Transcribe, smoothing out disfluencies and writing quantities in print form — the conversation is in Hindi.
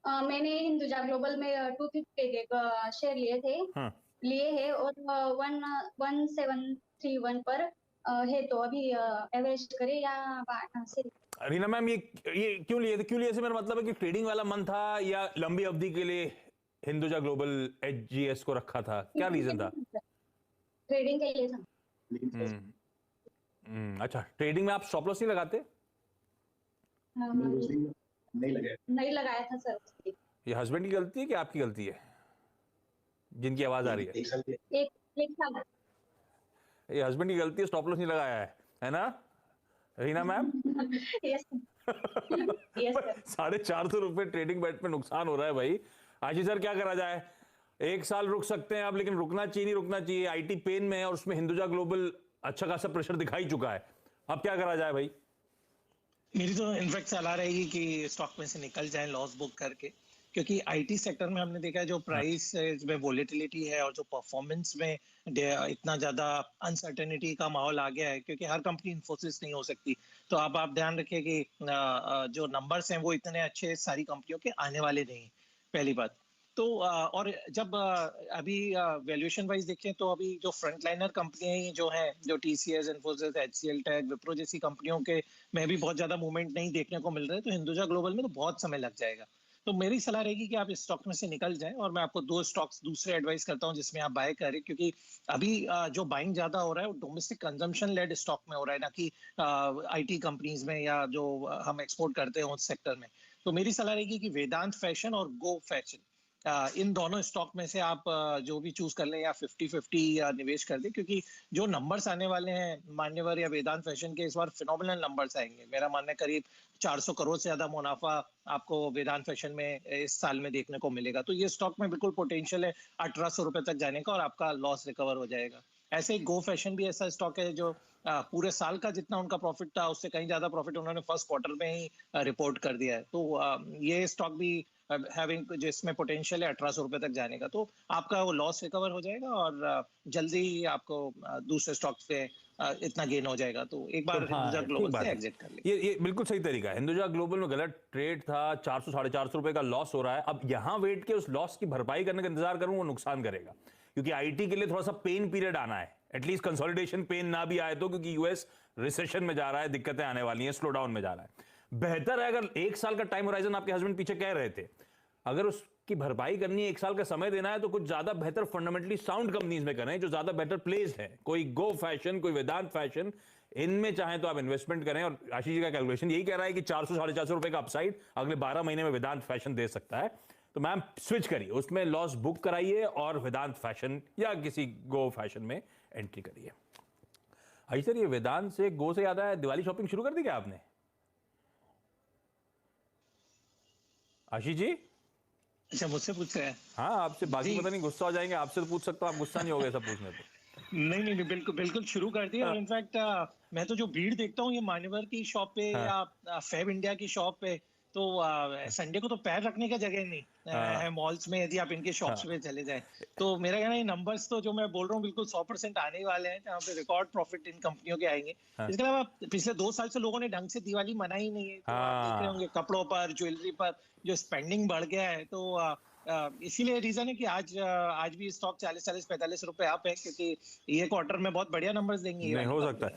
मैंने हिंदुजा ग्लोबल में 250 के शेयर हाँ। लिए हैं और 1731 पर है, तो अभी एवरेज करे या सेल? रीना मैम, ये क्यों लिए थे? क्यों लिए थे मेरा मतलब है कि ट्रेडिंग वाला मन था या लंबी अवधि के लिए हिंदुजा ग्लोबल HGS को रखा था? क्या रीजन था? ट्रेडिंग के लिए था। अच्छा, ट्रेडिंग में आप स्टॉप लॉस नहीं लगाते? नहीं लगाया था सर। ये हस्बैंड की गलती है कि आपकी गलती है जिनकी आवाज आ रही है? एक साल। ये हस्बैंड की गलती है, स्टॉप लॉस नहीं लगाया है ना रीना मैम? Yes sir. 450 रुपए ट्रेडिंग बेट पे नुकसान हो रहा है भाई। आशीष सर, क्या करा जाए? 1 साल रुक सकते हैं आप, लेकिन रुकना चाहिए नहीं रुकना चाहिए। IT पेन में है और उसमें हिंदुजा ग्लोबल अच्छा खासा प्रेशर दिखाई चुका है। अब क्या करा जाए भाई? मेरी तो इनफैक्ट सलाह रहेगी कि स्टॉक में से निकल जाएं लॉस बुक करके, क्योंकि आईटी सेक्टर में हमने देखा है जो प्राइस में वोलेटिलिटी है और जो परफॉर्मेंस में इतना ज्यादा अनसर्टेनिटी का माहौल आ गया है, क्योंकि हर कंपनी इन्फोसिस नहीं हो सकती। तो आप ध्यान रखिए कि जो नंबर्स हैं वो इतने अच्छे सारी कंपनियों के आने वाले नहीं, पहली बात। तो और जब अभी वैल्यूएशन वाइज देखें तो अभी जो फ्रंटलाइनर कंपनियां जो हैं, जो TCS, Infosys, HCL tech, Wipro जैसी कंपनियों के में भी बहुत ज्यादा मूवमेंट नहीं देखने को मिल रहा है, तो हिंदुजा ग्लोबल में तो बहुत समय लग जाएगा। तो मेरी सलाह रहेगी कि आप इस स्टॉक में से निकल जाएं, और मैं आपको 2 स्टॉक्स दूसरे एडवाइस करता हूं जिसमें आप बाय करें, क्योंकि अभी जो बाइंग ज्यादा हो रहा है वो डोमेस्टिक कंजम्पशन लेड स्टॉक में हो रहा है, ना कि IT कंपनीज में या जो हम एक्सपोर्ट करते हैं उस सेक्टर में। तो मेरी सलाह रहेगी कि वेदांत फैशन और गो फैशन, इन दोनों स्टॉक में से आप जो भी चूज कर लें या 50-50 निवेश कर दें, क्योंकि जो नंबर्स आने वाले हैं मान्यवर या वेदांत फैशन के, इस बार फिनोमिनल नंबर्स आएंगे। मेरा मानना है करीब 400 करोड़ से ज्यादा मुनाफा आपको वेदांत फैशन में इस साल में देखने को मिलेगा। तो ये स्टॉक में बिल्कुल पोटेंशियल है 1800 रुपए तक जाने का, और आपका लॉस रिकवर हो जाएगा। ऐसे ही गो फैशन भी ऐसा स्टॉक है जो पूरे साल का जितना उनका प्रॉफिट था उससे कहीं ज्यादा प्रॉफिट उन्होंने फर्स्ट क्वार्टर में ही रिपोर्ट कर दिया है। तो ये स्टॉक भी हैविंग, जिसमें पोटेंशियल है 1800 रुपए तक जाने का, तो आपका वो लॉस रिकवर हो जाएगा और जल्दी ही आपको दूसरे स्टॉक से इतना गेन हो जाएगा। तो एक बार हिंदुजा ग्लोबल से एग्जिट कर लीजिए। ये बिल्कुल सही तरीका है। हिंदुजा ग्लोबल में गलत ट्रेड था, 400-450 रुपए का लॉस हो रहा है। अब यहां वेट के उस लॉस की भरपाई करने का इंतजार करूं, वो नुकसान करेगा, क्योंकि IT के लिए थोड़ा सा पेन पीरियड आना है, एटलीस्ट कंसोलिडेशन पेन ना भी आए तो, क्योंकि US रिसेशन में जा रहा है, दिक्कतें आने वाली हैं, स्लो डाउन में जा रहा है। बेहतर है अगर 1 साल का टाइम होराइजन, आपके हस्बैंड पीछे कह रहे थे, अगर उसकी भरपाई करनी है, 1 साल का समय देना है, तो कुछ ज्यादा बेहतर फंडामेंटली साउंड कंपनीज में करें जो ज्यादा बेटर प्लेस्ड है। कोई गो फैशन, कोई वेदांत फैशन, इनमें चाहें तो आप इन्वेस्टमेंट करें। और आशीष जी का कैलकुलेशन यही कह रहा है कि 400-450 रुपए का अपसाइड अगले 12 महीने में वेदांत फैशन दे सकता है। तो मैम स्विच करिए, उसमें लॉस बुक कराइए और वेदांत फैशन या किसी गो फैशन में एंट्री करिए। आशीष सर, ये वेदांत से गो से याद आया, दिवाली शॉपिंग शुरू कर दी क्या आपने? आशीष जी? अच्छा, मुझसे पूछ रहे हैं? हाँ, आपसे बाकी पता नहीं गुस्सा हो जाएंगे, आपसे तो पूछ सकता हूं, आप गुस्सा नहीं हो गए सब पूछने पे? नहीं नहीं नहीं, बिल्कुल बिल्कुल शुरू कर दिया। और इनफैक्ट मैं तो जो भीड़ देखता हूँ ये मान्यवर की शॉप पे या फैब इंडिया की शॉप पे, तो संडे को तो पैर रखने का जगह नहीं है मॉल्स में, यदि आप इनके शॉप्स पे चले जाएं। तो मेरा कहना है नंबर्स तो जो मैं बोल रहा हूँ बिल्कुल 100% आने ही वाले हैं, जहाँ पे रिकॉर्ड प्रॉफिट इन कंपनियों के आएंगे। इसके अलावा पिछले 2 साल से लोगों ने ढंग से दिवाली मनाई नहीं है, तो आप देख रहे होंगे कपड़ों पर, ज्वेलरी पर जो स्पेंडिंग बढ़ गया है। तो इसीलिए रीजन है कि आज भी स्टॉक 40-45 रुपए अप है, क्योंकि ये क्वार्टर में बहुत बढ़िया नंबर्स देंगे। नहीं हो सकता है।